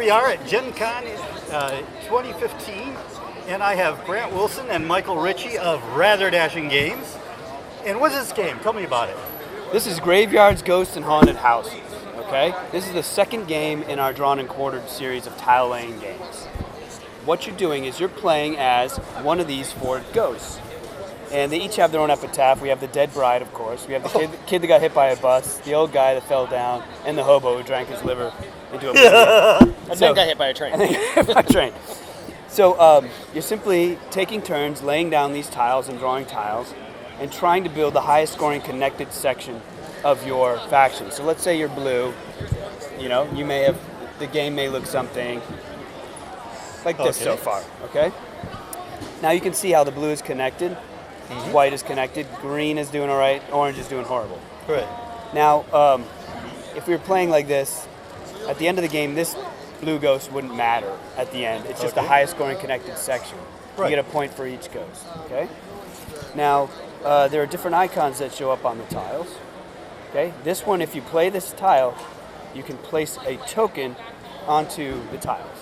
we are at GenCon 2015, and I have Grant Wilson and Michael Richie of Rather Dashing Games. And what's this game? Tell me about it. This is Graveyards, Ghosts, and Haunted Houses. Okay? This is the second game in our Drawn and Quartered series of tile laying games. What you're doing is you're playing as one of these four ghosts. And they each have their own epitaph. We have the dead bride, of course. We have the kid that got hit by a bus, the old guy that fell down, and the hobo who drank his liver into a building. I think got hit by a train. Hit by a train. So you're simply taking turns laying down these tiles and drawing tiles and trying to build the highest scoring connected section of your faction. So let's say you're blue. You know, you may have, the game may look something like this so far, okay? Now you can see how the blue is connected, white is connected, green is doing all right, orange is doing horrible. Right. Now, if we were playing like this, at the end of the game, this blue ghost wouldn't matter at the end. It's just the highest scoring connected section. Right. You get a point for each ghost, okay? Now, there are different icons that show up on the tiles, okay? This one, if you play this tile, you can place a token onto the tiles,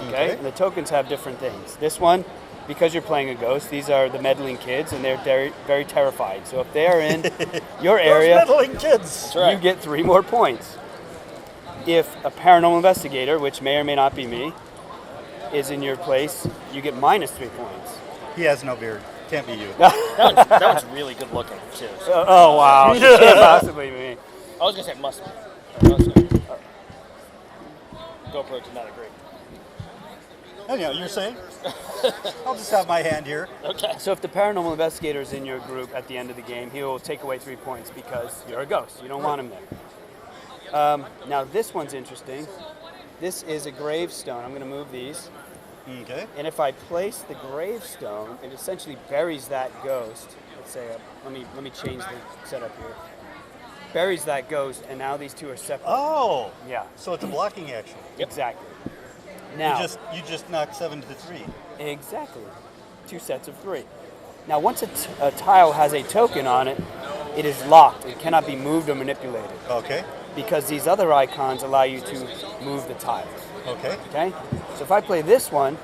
okay? And the tokens have different things. This one, because you're playing a ghost, these are the meddling kids, and they're very, very terrified. So if they are in your area, meddling kids. you get 3 more points. If a paranormal investigator, which may or may not be me, is in your place, you get -3 points. He has no beard. Can't be you. That one's really good looking, too. So. Oh, wow. It can't possibly be me. I was going to say must be. GoPro did not agree. Anyhow, you're saying? I'll just have my hand here. Okay. So if the paranormal investigator is in your group at the end of the game, he will take away 3 points because you're a ghost. You don't want him there. Now this one's interesting. This is a gravestone. I'm going to move these. Okay. And if I place the gravestone, it essentially buries that ghost. Let's say, let me change the setup here. Buries that ghost, and now these two are separate. Oh. Yeah. So it's a blocking action. Exactly. Now You just knocked 7 to 3. Exactly. 2 sets of 3. Now, once a tile has a token on it, it is locked. It cannot be moved or manipulated. Okay. Because these other icons allow you to move the tiles. Okay. Okay? So if I play this one,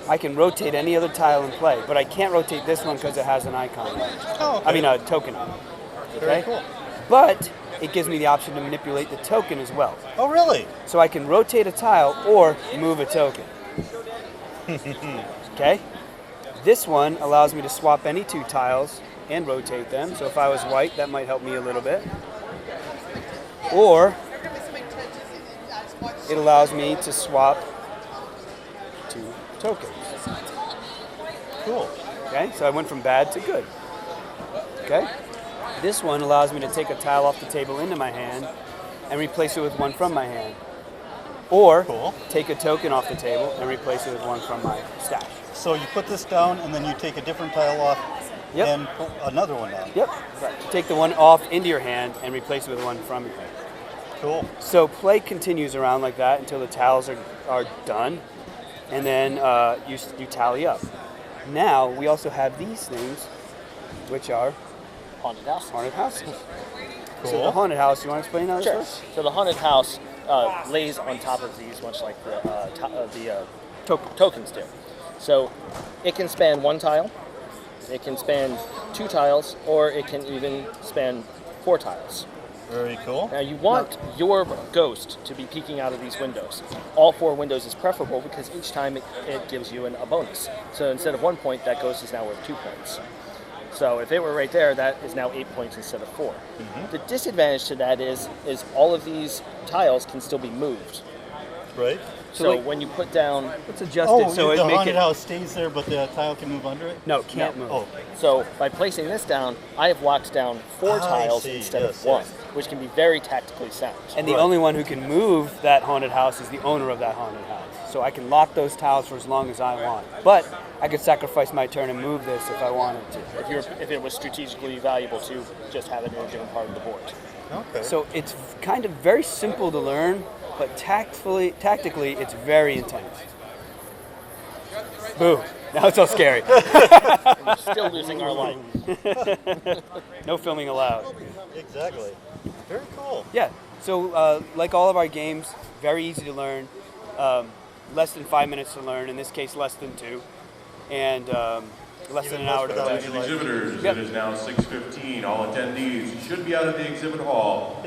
I can rotate any other tile in play, but I can't rotate this one because it has an icon on it. Oh, okay. I mean, a token on it. Okay? Very cool. But it gives me the option to manipulate the token as well. Oh, really? So I can rotate a tile or move a token. Okay? This one allows me to swap any 2 tiles and rotate them. So if I was white, that might help me a little bit. Or it allows me to swap 2 tokens. Cool. Okay? So I went from bad to good. Okay? This one allows me to take a tile off the table into my hand and replace it with one from my hand. Or take a token off the table and replace it with one from my stash. So you put this down and then you take a different tile off and put another one down. Yep. Right. Take the one off into your hand and replace it with one from your hand. Cool. So play continues around like that until the tiles are done, and then you tally up. Now we also have these things, which are Haunted house. haunted houses. Cool. So the haunted house, you want to explain that first? So the haunted house lays on top of these, much like the tokens do. So it can span 1 tile, it can span 2 tiles, or it can even span 4 tiles. Very cool. Now you want your ghost to be peeking out of these windows. All 4 windows is preferable because each time it gives you a bonus. So instead of 1 point, that ghost is now worth 2 points. So if it were right there, that is now 8 points instead of 4. The disadvantage to that is all of these tiles can still be moved. Right. So when you put down... Let's adjust it so the it make haunted it... house stays there, but the tile can move under it? No, it can't move. Oh. So by placing this down, I have locked down 4 tiles instead of 1, which can be very tactically sound. And the only one who can move that haunted house is the owner of that haunted house. So I can lock those tiles for as long as I want. But I could sacrifice my turn and move this if I wanted to. If it was strategically valuable to just have it in a different part of the board. Okay. So it's kind of very simple to learn, but tactically, it's very intense. Boo. Now it's all scary. We're still losing our light. No filming allowed. Exactly. Very cool. Yeah. So like all of our games, very easy to learn. less than 5 minutes to learn. In this case, less than 2, and less than an hour to play. Attention exhibitors, it is now 6:15. All attendees should be out of the exhibit hall.